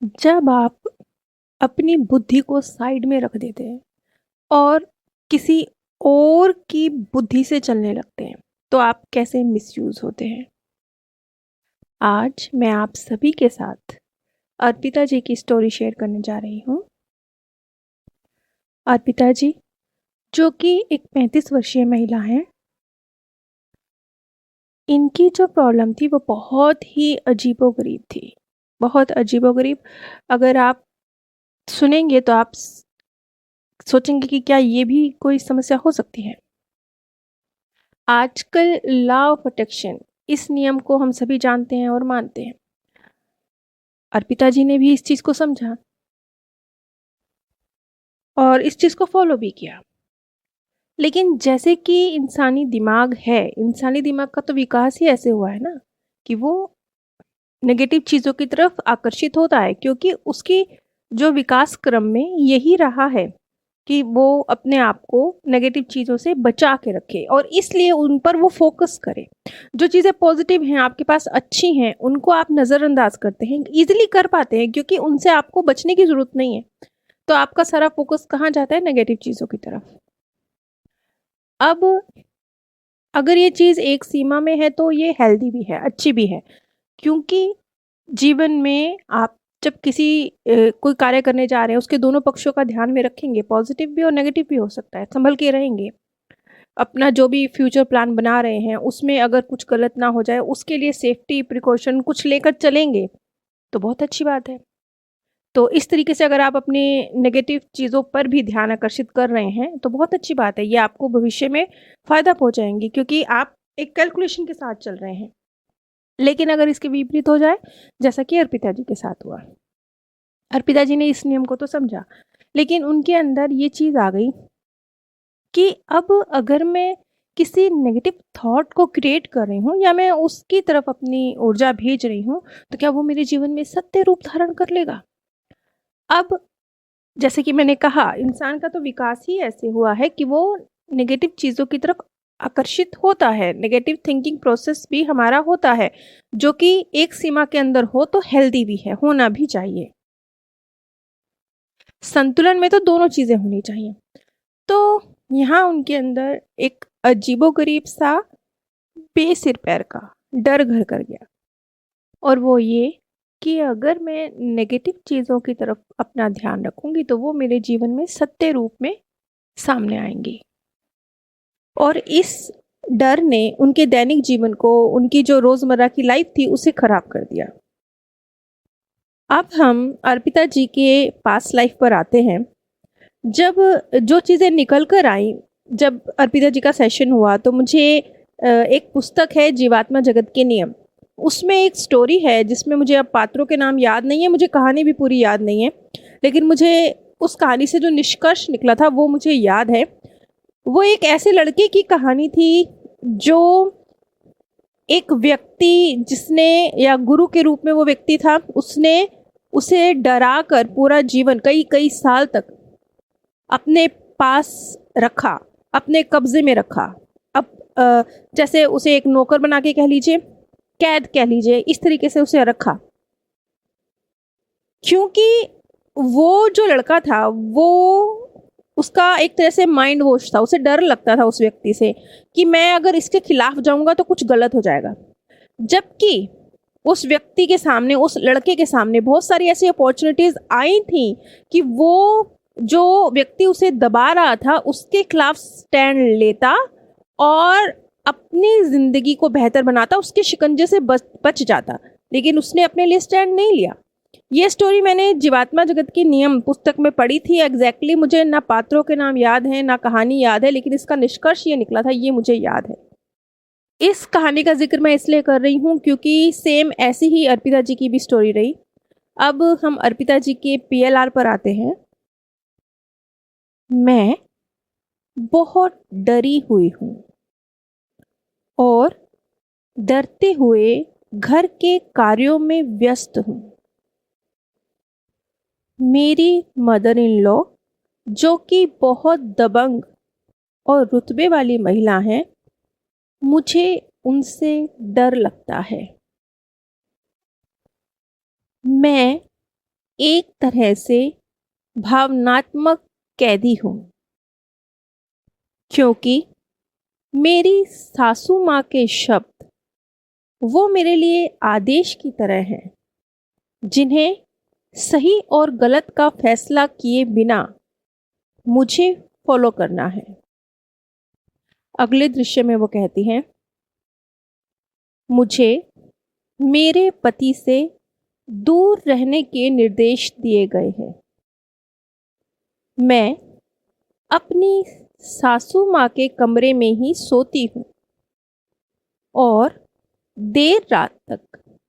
जब आप अपनी बुद्धि को साइड में रख देते हैं और किसी और की बुद्धि से चलने लगते हैं, तो आप कैसे मिसयूज होते हैं। आज मैं आप सभी के साथ अर्पिता जी की स्टोरी शेयर करने जा रही हूँ। अर्पिता जी, जो कि एक 35 वर्षीय महिला हैं, इनकी जो प्रॉब्लम थी वो बहुत ही अजीबोगरीब थी। बहुत अजीबोगरीब। अगर आप सुनेंगे तो आप सोचेंगे कि क्या ये भी कोई समस्या हो सकती है। आजकल लॉ ऑफ अट्रैक्शन, इस नियम को हम सभी जानते हैं और मानते हैं। अर्पिता जी ने भी इस चीज को समझा और इस चीज को फॉलो भी किया। लेकिन जैसे कि इंसानी दिमाग है, इंसानी दिमाग का तो विकास ही ऐसे हुआ है ना कि वो नेगेटिव चीजों की तरफ आकर्षित होता है, क्योंकि उसकी जो विकास क्रम में यही रहा है कि वो अपने आप को नेगेटिव चीज़ों से बचा के रखे और इसलिए उन पर वो फोकस करे। जो चीज़ें पॉजिटिव हैं, आपके पास अच्छी हैं, उनको आप नज़रअंदाज करते हैं, इजीली कर पाते हैं, क्योंकि उनसे आपको बचने की ज़रूरत नहीं है। तो आपका सारा फोकस कहाँ जाता है? नेगेटिव चीज़ों की तरफ। अब अगर ये चीज़ एक सीमा में है तो ये हेल्दी भी है, अच्छी भी है, क्योंकि जीवन में आप जब कोई कार्य करने जा रहे हैं, उसके दोनों पक्षों का ध्यान में रखेंगे, पॉजिटिव भी और नेगेटिव भी हो सकता है, संभल के रहेंगे। अपना जो भी फ्यूचर प्लान बना रहे हैं, उसमें अगर कुछ गलत ना हो जाए, उसके लिए सेफ्टी प्रिकॉशन कुछ लेकर चलेंगे, तो बहुत अच्छी बात है। तो इस तरीके से अगर आप अपनी नेगेटिव चीज़ों पर भी ध्यान आकर्षित कर रहे हैं, तो बहुत अच्छी बात है। ये आपको भविष्य में फ़ायदा पहुँचाएँगी, क्योंकि आप एक कैलकुलेशन के साथ चल रहे हैं। लेकिन अगर इसके विपरीत हो जाए, जैसा कि अर्पिता जी के साथ हुआ। अर्पिता जी ने इस नियम को तो समझा, लेकिन उनके अंदर ये चीज़ आ गई कि अब अगर मैं किसी नेगेटिव थॉट को क्रिएट कर रही हूँ या मैं उसकी तरफ अपनी ऊर्जा भेज रही हूँ, तो क्या वो मेरे जीवन में सत्य रूप धारण कर लेगा? अब जैसे कि मैंने कहा, इंसान का तो विकास ही ऐसे हुआ है कि वो नेगेटिव चीज़ों की तरफ आकर्षित होता है। नेगेटिव थिंकिंग प्रोसेस भी हमारा होता है, जो कि एक सीमा के अंदर हो तो हेल्दी भी है, होना भी चाहिए। संतुलन में तो दोनों चीज़ें होनी चाहिए। तो यहाँ उनके अंदर एक अजीबोगरीब सा बेसिर पैर का डर घर कर गया, और वो ये कि अगर मैं नेगेटिव चीज़ों की तरफ अपना ध्यान रखूंगी तो वो मेरे जीवन में सत्य रूप में सामने आएंगी। और इस डर ने उनके दैनिक जीवन को, उनकी जो रोज़मर्रा की लाइफ थी, उसे खराब कर दिया। अब हम अर्पिता जी के पास लाइफ पर आते हैं। जब जो चीज़ें निकल कर आई, जब अर्पिता जी का सेशन हुआ, तो मुझे एक पुस्तक है जीवात्मा जगत के नियम, उसमें एक स्टोरी है जिसमें मुझे अब पात्रों के नाम याद नहीं है, मुझे कहानी भी पूरी याद नहीं है, लेकिन मुझे उस कहानी से जो निष्कर्ष निकला था वो मुझे याद है। वो एक ऐसे लड़के की कहानी थी जो एक व्यक्ति, जिसने, या गुरु के रूप में वो व्यक्ति था, उसने उसे डरा कर पूरा जीवन कई कई साल तक अपने पास रखा, अपने कब्जे में रखा। अब जैसे उसे एक नौकर बना के कह लीजिए, कैद कह लीजिए, इस तरीके से उसे रखा, क्योंकि वो जो लड़का था वो, उसका एक तरह से माइंड वॉश था, उसे डर लगता था उस व्यक्ति से कि मैं अगर इसके खिलाफ जाऊंगा तो कुछ गलत हो जाएगा। जबकि उस व्यक्ति के सामने, उस लड़के के सामने बहुत सारी ऐसी अपॉर्चुनिटीज आई थी कि वो जो व्यक्ति उसे दबा रहा था उसके खिलाफ स्टैंड लेता और अपनी जिंदगी को बेहतर बनाता, उसके शिकंजे से बच जाता। लेकिन उसने अपने लिए स्टैंड नहीं लिया। ये स्टोरी मैंने जीवात्मा जगत के नियम पुस्तक में पढ़ी थी। एग्जैक्टली मुझे ना पात्रों के नाम याद हैं ना कहानी याद है, लेकिन इसका निष्कर्ष ये निकला था, ये मुझे याद है। इस कहानी का जिक्र मैं इसलिए कर रही हूँ क्योंकि सेम ऐसी ही अर्पिता जी की भी स्टोरी रही। अब हम अर्पिता जी के पीएलआर पर आते हैं। मैं बहुत डरी हुई हूँ और डरते हुए घर के कार्यों में व्यस्त हूँ। मेरी मदर इन लॉ, जो कि बहुत दबंग और रुतबे वाली महिला हैं, मुझे उनसे डर लगता है। मैं एक तरह से भावनात्मक कैदी हूँ, क्योंकि मेरी सासू माँ के शब्द वो मेरे लिए आदेश की तरह हैं, जिन्हें सही और गलत का फैसला किए बिना मुझे फॉलो करना है। अगले दृश्य में वो कहती हैं, मुझे मेरे पति से दूर रहने के निर्देश दिए गए हैं। मैं अपनी सासू माँ के कमरे में ही सोती हूँ और देर रात तक,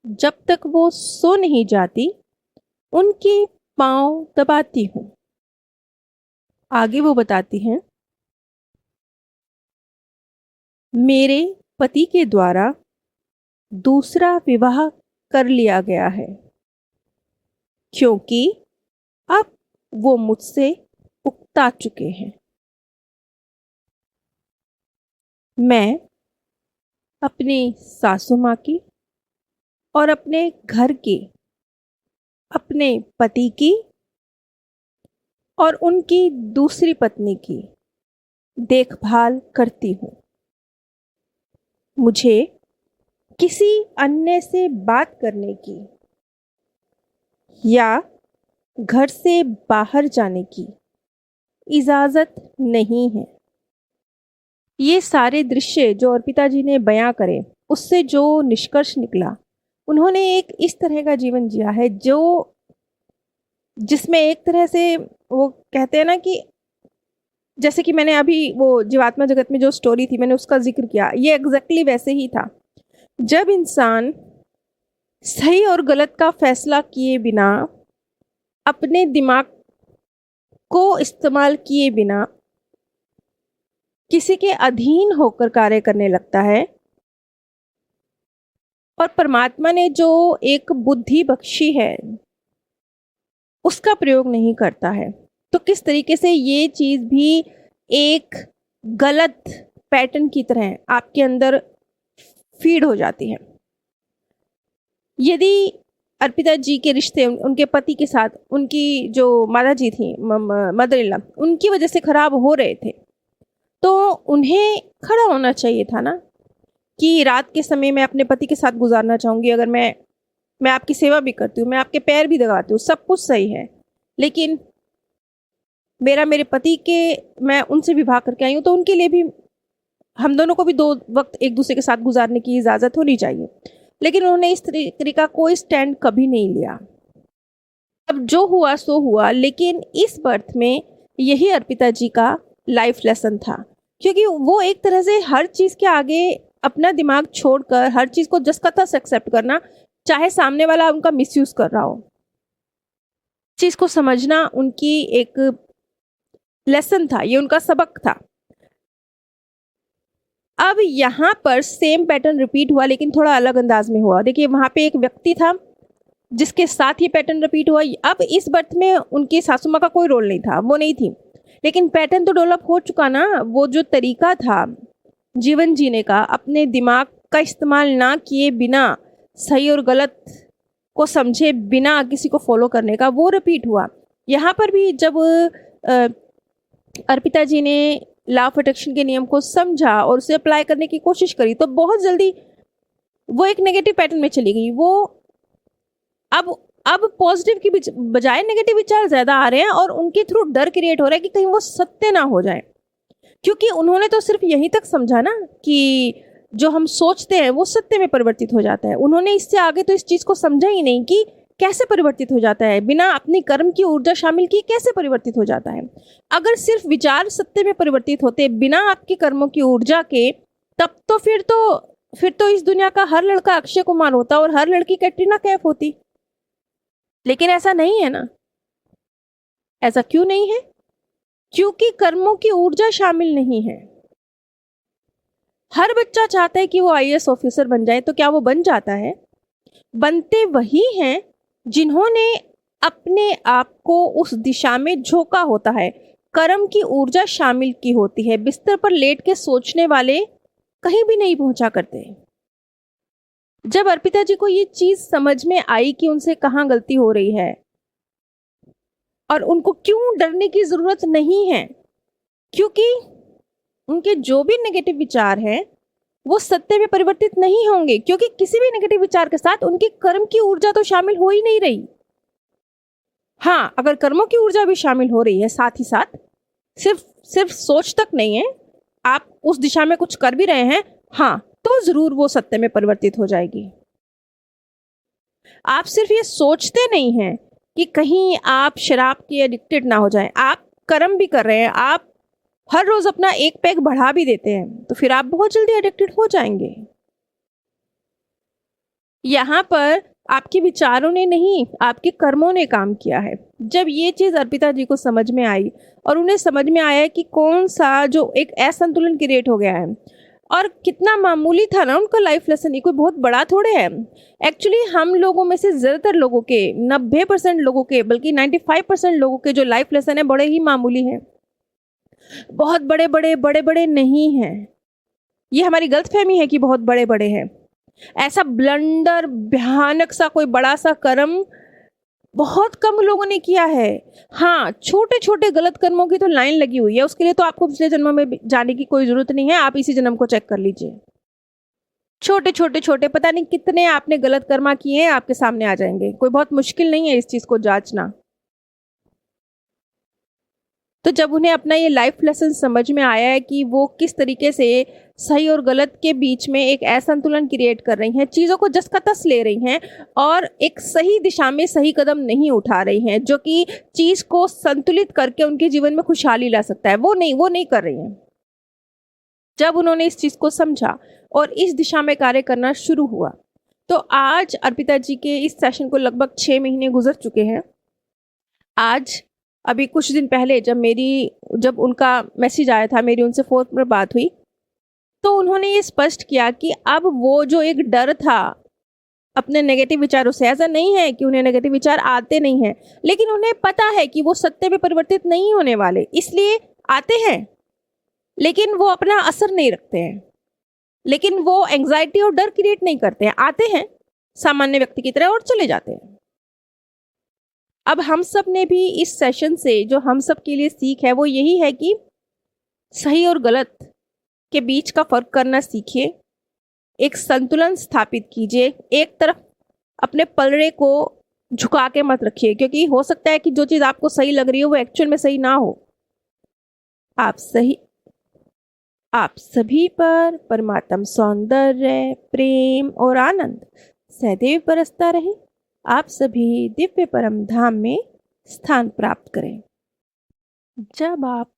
जब तक वो सो नहीं जाती, उनके पांव दबाती हूँ। आगे वो बताती हैं, मेरे पति के द्वारा दूसरा विवाह कर लिया गया है, क्योंकि अब वो मुझसे उकता चुके हैं। मैं अपनी सासू माँ की और अपने घर की, अपने पति की और उनकी दूसरी पत्नी की देखभाल करती हूँ। मुझे किसी अन्य से बात करने की या घर से बाहर जाने की इजाज़त नहीं है। ये सारे दृश्य जो अर्पिता जी ने बयां करे, उससे जो निष्कर्ष निकला, उन्होंने एक इस तरह का जीवन जिया है जो जिसमें एक तरह से वो कहते हैं ना कि जैसे कि मैंने अभी वो जीवात्मा जगत में जो स्टोरी थी मैंने उसका जिक्र किया, ये एग्जैक्टली वैसे ही था। जब इंसान सही और गलत का फैसला किए बिना, अपने दिमाग को इस्तेमाल किए बिना किसी के अधीन होकर कार्य करने लगता है, और परमात्मा ने जो एक बुद्धि बख्शी है उसका प्रयोग नहीं करता है, तो किस तरीके से ये चीज भी एक गलत पैटर्न की तरह आपके अंदर फीड हो जाती है। यदि अर्पिता जी के रिश्ते उनके पति के साथ, उनकी जो माता जी थी मदर इन लॉ, उनकी वजह से खराब हो रहे थे, तो उन्हें खड़ा होना चाहिए था ना कि रात के समय मैं अपने पति के साथ गुजारना चाहूँगी, अगर मैं आपकी सेवा भी करती हूँ, मैं आपके पैर भी दबाती हूँ, सब कुछ सही है, लेकिन मेरे पति के, मैं उनसे विवाह करके आई हूँ तो उनके लिए भी, हम दोनों को भी 2 वक्त एक दूसरे के साथ गुजारने की इजाज़त होनी चाहिए। लेकिन उन्होंने इस तरीके का कोई स्टैंड कभी नहीं लिया। अब जो हुआ सो हुआ, लेकिन इस बर्थ में यही अर्पिता जी का लाइफ लेसन था, क्योंकि वो एक तरह से हर चीज़ के आगे अपना दिमाग छोड़कर हर चीज़ को जस का तस एक्सेप्ट करना, चाहे सामने वाला उनका मिसयूज कर रहा हो, चीज़ को समझना उनकी एक लेसन था, ये उनका सबक था। अब यहाँ पर सेम पैटर्न रिपीट हुआ, लेकिन थोड़ा अलग अंदाज में हुआ। देखिए, वहाँ पे एक व्यक्ति था जिसके साथ ही पैटर्न रिपीट हुआ। अब इस बर्थ में उनकी सासू माँ का कोई रोल नहीं था, वो नहीं थी, लेकिन पैटर्न तो डेवलप हो चुका ना। वो जो तरीका था जीवन जीने का, अपने दिमाग का इस्तेमाल ना किए बिना, सही और गलत को समझे बिना किसी को फॉलो करने का, वो रिपीट हुआ। यहाँ पर भी जब अर्पिता जी ने लॉ ऑफ अट्रैक्शन के नियम को समझा और उसे अप्लाई करने की कोशिश करी, तो बहुत जल्दी वो एक नेगेटिव पैटर्न में चली गई। वो अब पॉजिटिव की बजाय नेगेटिव विचार ज्यादा आ रहे हैं, और उनके थ्रू डर क्रिएट हो रहा है कि कहीं वो सत्य ना हो जाए, क्योंकि उन्होंने तो सिर्फ यहीं तक समझा ना कि जो हम सोचते हैं वो सत्य में परिवर्तित हो जाता है। उन्होंने इससे आगे तो इस चीज को समझा ही नहीं कि कैसे परिवर्तित हो जाता है, बिना अपनी कर्म की ऊर्जा शामिल किए कैसे परिवर्तित हो जाता है। अगर सिर्फ विचार सत्य में परिवर्तित होते बिना आपकी कर्मों की ऊर्जा के, तब तो फिर तो इस दुनिया का हर लड़का अक्षय कुमार होता और हर लड़की कैटरीना कैफ होती। लेकिन ऐसा नहीं है ना। ऐसा क्यों नहीं है? क्योंकि कर्मों की ऊर्जा शामिल नहीं है। हर बच्चा चाहता है कि वो आईएएस ऑफिसर बन जाए, तो क्या वो बन जाता है? बनते वही हैं जिन्होंने अपने आप को उस दिशा में झोंका होता है, कर्म की ऊर्जा शामिल की होती है। बिस्तर पर लेट के सोचने वाले कहीं भी नहीं पहुंचा करते। जब अर्पिता जी को ये चीज समझ में आई कि उनसे कहाँ गलती हो रही है, और उनको क्यों डरने की ज़रूरत नहीं है, क्योंकि उनके जो भी नेगेटिव विचार हैं वो सत्य में परिवर्तित नहीं होंगे, क्योंकि किसी भी नेगेटिव विचार के साथ उनकी कर्म की ऊर्जा तो शामिल हो ही नहीं रही। हाँ, अगर कर्मों की ऊर्जा भी शामिल हो रही है साथ ही साथ, सिर्फ सिर्फ सोच तक नहीं है, आप उस दिशा में कुछ कर भी रहे हैं, हाँ, तो जरूर वो सत्य में परिवर्तित हो जाएगी। आप सिर्फ ये सोचते नहीं हैं कि कहीं आप शराब के एडिक्टेड ना हो जाएं, आप कर्म भी कर रहे हैं, आप हर रोज अपना एक पैग बढ़ा भी देते हैं, तो फिर आप बहुत जल्दी एडिक्टेड हो जाएंगे। यहाँ पर आपके विचारों ने नहीं, आपके कर्मों ने काम किया है। जब ये चीज अर्पिता जी को समझ में आई और उन्हें समझ में आया कि कौन सा जो एक असंतुलन क्रिएट हो गया है और कितना मामूली था ना उनका लाइफ लेसन, ये कोई बहुत बड़ा थोड़े है। एक्चुअली हम लोगों में से ज्यादातर लोगों के 90% लोगों के, बल्कि 95% लोगों के जो लाइफ लेसन है बड़े ही मामूली हैं, बहुत बड़े बड़े बड़े बड़े नहीं हैं। ये हमारी गलतफहमी है कि बहुत बड़े बड़े हैं। ऐसा ब्लंडर, भयानक सा कोई बड़ा सा कर्म बहुत कम लोगों ने किया है। हाँ, छोटे छोटे गलत कर्मों की तो लाइन लगी हुई है, उसके लिए तो आपको पिछले जन्मों में जाने की कोई जरूरत नहीं है, आप इसी जन्म को चेक कर लीजिए। छोटे छोटे छोटे पता नहीं कितने आपने गलत कर्मा किए हैं, आपके सामने आ जाएंगे। कोई बहुत मुश्किल नहीं है इस चीज को जांचना। तो जब उन्हें अपना ये लाइफ लेसन समझ में आया है कि वो किस तरीके से सही और गलत के बीच में एक असंतुलन क्रिएट कर रही हैं, चीज़ों को जस का तस ले रही हैं और एक सही दिशा में सही कदम नहीं उठा रही हैं, जो कि चीज़ को संतुलित करके उनके जीवन में खुशहाली ला सकता है, वो नहीं कर रही हैं। जब उन्होंने इस चीज़ को समझा और इस दिशा में कार्य करना शुरू हुआ, तो आज अर्पिता जी के इस सेशन को लगभग 6 महीने गुजर चुके हैं। आज अभी कुछ दिन पहले जब उनका मैसेज आया था, मेरी उनसे फोन पर बात हुई, तो उन्होंने ये स्पष्ट किया कि अब वो जो एक डर था अपने नेगेटिव विचारों से, ऐसा नहीं है कि उन्हें नेगेटिव विचार आते नहीं हैं, लेकिन उन्हें पता है कि वो सत्य में परिवर्तित नहीं होने वाले, इसलिए आते हैं लेकिन वो अपना असर नहीं रखते हैं, लेकिन वो एंग्जाइटी और डर क्रिएट नहीं करते हैं, आते हैं सामान्य व्यक्ति की तरह और चले जाते हैं। अब हम सब ने भी इस सेशन से जो हम सब के लिए सीख है वो यही है कि सही और गलत के बीच का फर्क करना सीखिए, एक संतुलन स्थापित कीजिए, एक तरफ अपने पलड़े को झुका के मत रखिए, क्योंकि हो सकता है कि जो चीज आपको सही लग रही हो वो एक्चुअल में सही ना हो। आप सभी पर परमात्म सौंदर्य, प्रेम और आनंद सदैव बरसता रहे। आप सभी दिव्य परम धाम में स्थान प्राप्त करें। जब आप